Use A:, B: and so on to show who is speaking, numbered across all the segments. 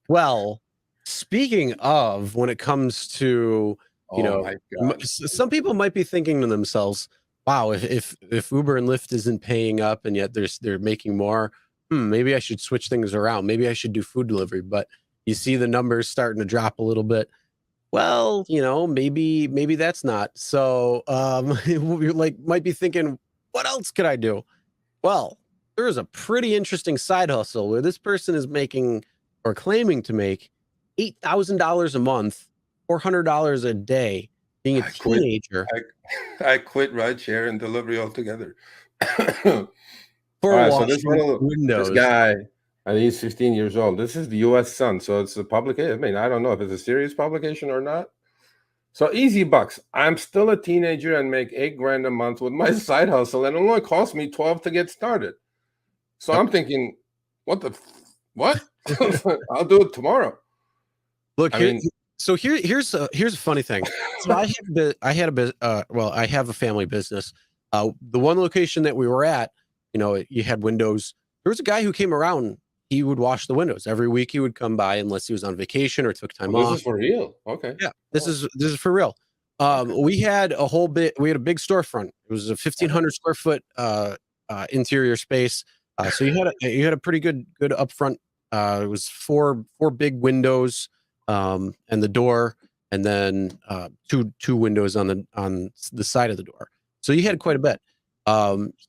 A: Well, speaking of, when it comes to,
B: Oh my God.
A: some people might be thinking to themselves, "Wow, if Uber and Lyft isn't paying up and yet they're making more, maybe I should switch things around. Maybe I should do food delivery." But you see the numbers starting to drop a little bit. Well, maybe that's not. So, you're like might be thinking, "What else could I do?" Well, there is a pretty interesting side hustle where this person is making or claiming to make $8,000 a month, $400 a day, being a
B: I quit.
A: teenager
B: I quit rideshare and delivery altogether. All
A: for
B: right, so
A: washing
B: this
A: windows.
B: guy, and he's 15 years old. This is the U.S. Sun, so it's a publication. I mean, I don't know if it's a serious publication or not. So easy bucks. I'm still a teenager and make $8,000 a month with my side hustle, and it only cost me 12 to get started. So
A: Yep.
B: I'm thinking, what? I'll do it tomorrow.
A: Look
B: I
A: here.
B: mean,
A: So here's a funny thing. So I have a family business. The one location that we were at, you had windows. There was a guy who came around. He would wash the windows every week. He would come by unless he was on vacation or took
B: oh,
A: time
B: this
A: off.
B: is for real. Okay.
A: Yeah, this
B: Oh,
A: is this is for real.
B: okay.
A: We had a big storefront. It was a 1,500 square foot interior space. So you had a pretty good upfront. It was four big windows, and the door, and then two windows on the side of the door. So you had quite a bit.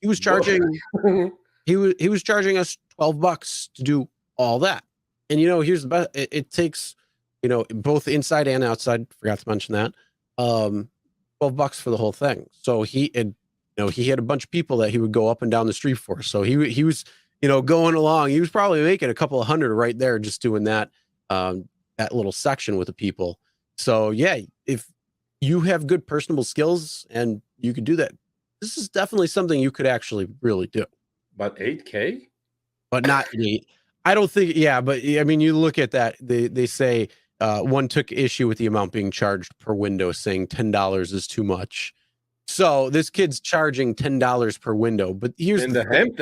A: He was charging he was charging us $12 to do all that. And here's the best. It takes both inside and outside. Forgot to mention that. 12 bucks for the whole thing. So he had a bunch of people that he would go up and down the street for. So he was going along. He was probably making a couple of hundred right there just doing that little section with the people. So yeah, if you have good personable skills and you could do that, this is definitely something you could actually really do.
B: But 8K?
A: But not eight. I don't think. Yeah, but I mean, you look at that. They say one took issue with the amount being charged per window, saying $10 is too much. So this kid's charging $10 per window. But here's
B: In
A: the
B: the
A: thing.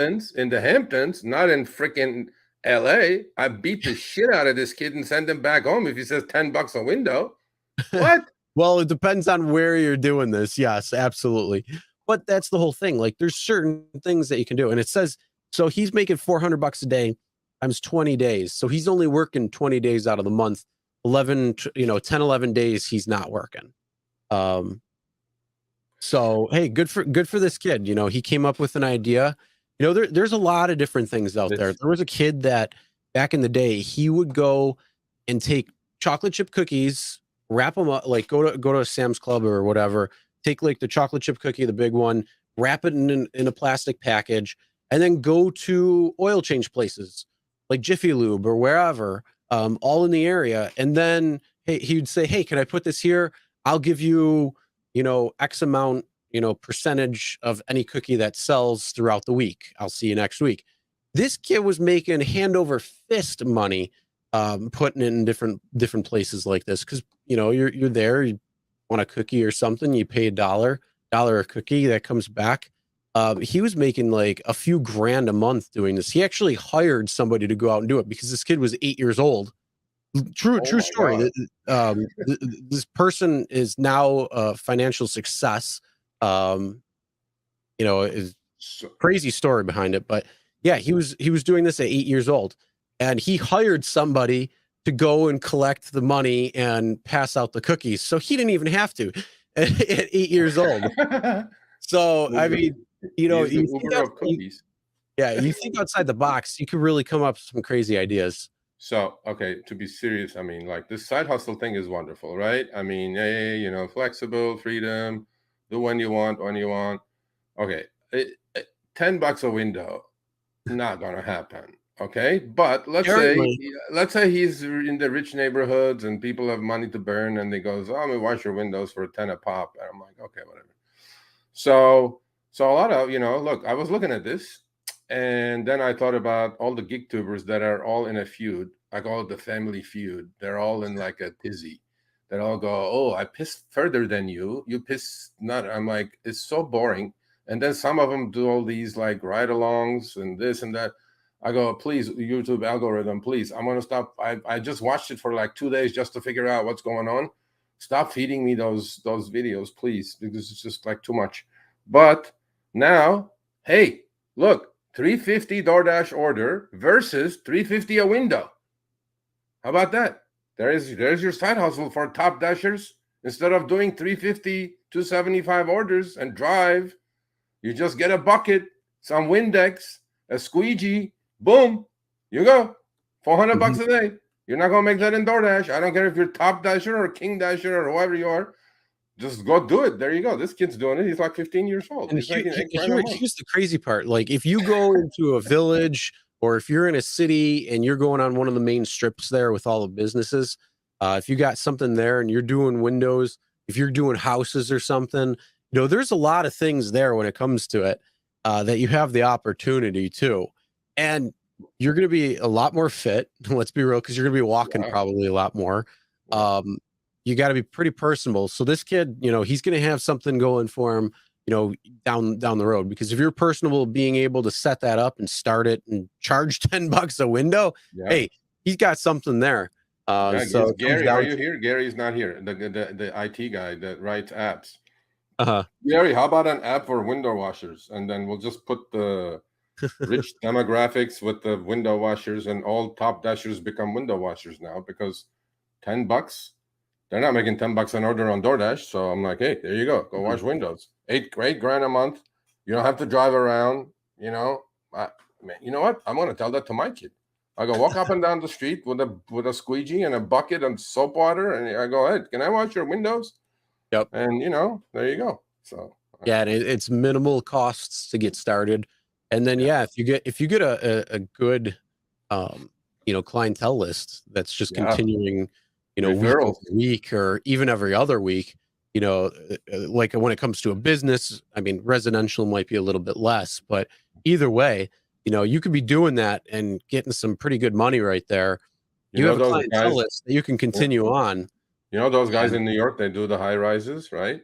B: Hamptons, not in freaking LA. I beat the shit out of this kid and send him back home if he says $10 a window. What?
A: Well, it depends on where you're doing this. Yes, absolutely. But that's the whole thing. Like, there's certain things that you can do, and it says so. He's making $400 a day times 20 days. So he's only working 20 days out of the month. 10, 11 days he's not working. Um, so hey, good for this kid. He came up with an idea. There's a lot of different things out there.
B: This
A: There was a kid that back in the day, he would go and take chocolate chip cookies, wrap them up, like go to a Sam's Club or whatever, take like the chocolate chip cookie, the big one, wrap it in a plastic package, and then go to oil change places like Jiffy Lube or wherever, all in the area. And then he'd say, "Hey, can I put this here? I'll give you, X amount, percentage of any cookie that sells throughout the week. I'll see you next week." This kid was making hand over fist money, putting it in different places like this because you're there, you want a cookie or something, you pay $1 a cookie that comes back. He was making like a few grand a month doing this. He actually hired somebody to go out and do it because this kid was 8 years old. True
B: Oh my
A: story.
B: God.
A: This person is now a financial success. Um, is
B: So,
A: crazy story behind it, but yeah, he was doing this at 8 years old, and he hired somebody to go and collect the money and pass out the cookies. So he didn't even have to at 8 years old. So I
B: Uber.
A: mean,
B: He's the
A: you think
B: Uber of cookies.
A: yeah, you think outside the box, you could really come up with some crazy ideas.
B: So, okay, to be serious, I mean, like this side hustle thing is wonderful, right? I mean, hey, flexible, freedom, do when you want, when you want. Okay, $10 a window, not gonna happen. Okay, but
A: Apparently,
B: let's say he's in the rich neighborhoods and people have money to burn, and they goes, "Oh, I'm gonna wash your windows for 10 a pop," and I'm like, okay, whatever. So, so a lot of look, I was looking at this, and then I thought about all the gig tubers that are all in a feud. I call it the family feud. They're all in like a tizzy. They all go, "Oh, I pissed further than you. You pissed not." I'm like, it's so boring. And then some of them do all these like ride-alongs and this and that. I go, please, YouTube algorithm, please. I'm going to stop. I just watched it for like 2 days just to figure out what's going on. Stop feeding me those videos, please, because it's just like too much. But now, hey, look, $350 DoorDash order versus $350 a window. How about that? There's your side hustle for top dashers. Instead of doing $350, $275 orders and drive, you just get a bucket, some Windex, a squeegee, boom, you go. $400 a day. You're not gonna make that in DoorDash. I don't care if you're top dasher or king dasher or whoever you are. Just go do it. There you go. This kid's doing it. He's like 15 years old.
A: And
B: He's making $8 grand a month.
A: here's the crazy part. Like if you go into a village or if you're in a city and you're going on one of the main strips there with all the businesses, if you got something there and you're doing windows, if you're doing houses or something, there's a lot of things there when it comes to it that you have the opportunity to. And you're going to be a lot more fit. Let's be real, because you're going to be walking probably a lot more. You got to be pretty personable. So this kid, he's going to have something going for him, down the road. Because if you're personable, being able to set that up and start it and charge $10 a window, hey, he's got something there. So
B: Gary, are you here? Gary's not here. The IT guy that writes apps. Gary, how about an app for window washers? And then we'll just put the rich demographics with the window washers, and all top dashers become window washers now, because $10, they're not making $10 an order on DoorDash. So I'm like, hey, there you go. Go wash windows. $8 grand a month. You don't have to drive around. You know what? I'm going to tell that to my kid. I go walk up and down the street with a squeegee and a bucket and soap water, and I go, hey, can I wash your windows?
A: Yep.
B: And there you go. So
A: yeah, and it's minimal costs to get started. And then if you get a good clientele list that's just continuing, week or even every other week, like when it comes to a business, I mean, residential might be a little bit less, but either way, you could be doing that and getting some pretty good money right there. You have a clientele list that you can continue on.
B: Those guys in New York, they do the high rises, right?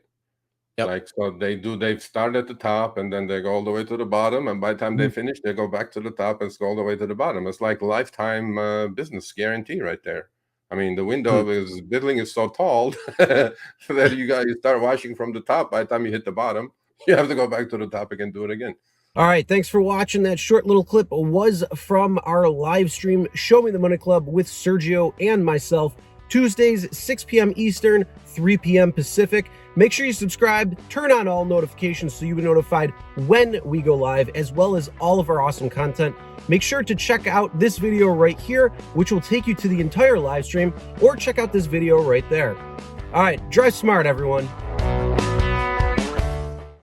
A: Yep.
B: Like, so they start at the top and then they go all the way to the bottom. And by the time they finish, they go back to the top and go all the way to the bottom. It's like lifetime business guarantee right there. I mean, the window building is so tall that you start washing from the top. By the time you hit the bottom, you have to go back to the top again, do it again.
C: All right, thanks for watching. That short little clip was from our live stream, Show Me the Money Club with Sergio and myself, Tuesdays, 6 p.m. Eastern, 3 p.m. Pacific. Make sure you subscribe, turn on all notifications so you'll be notified when we go live, as well as all of our awesome content. Make sure to check out this video right here, which will take you to the entire live stream, or check out this video right there. All right, drive smart, everyone.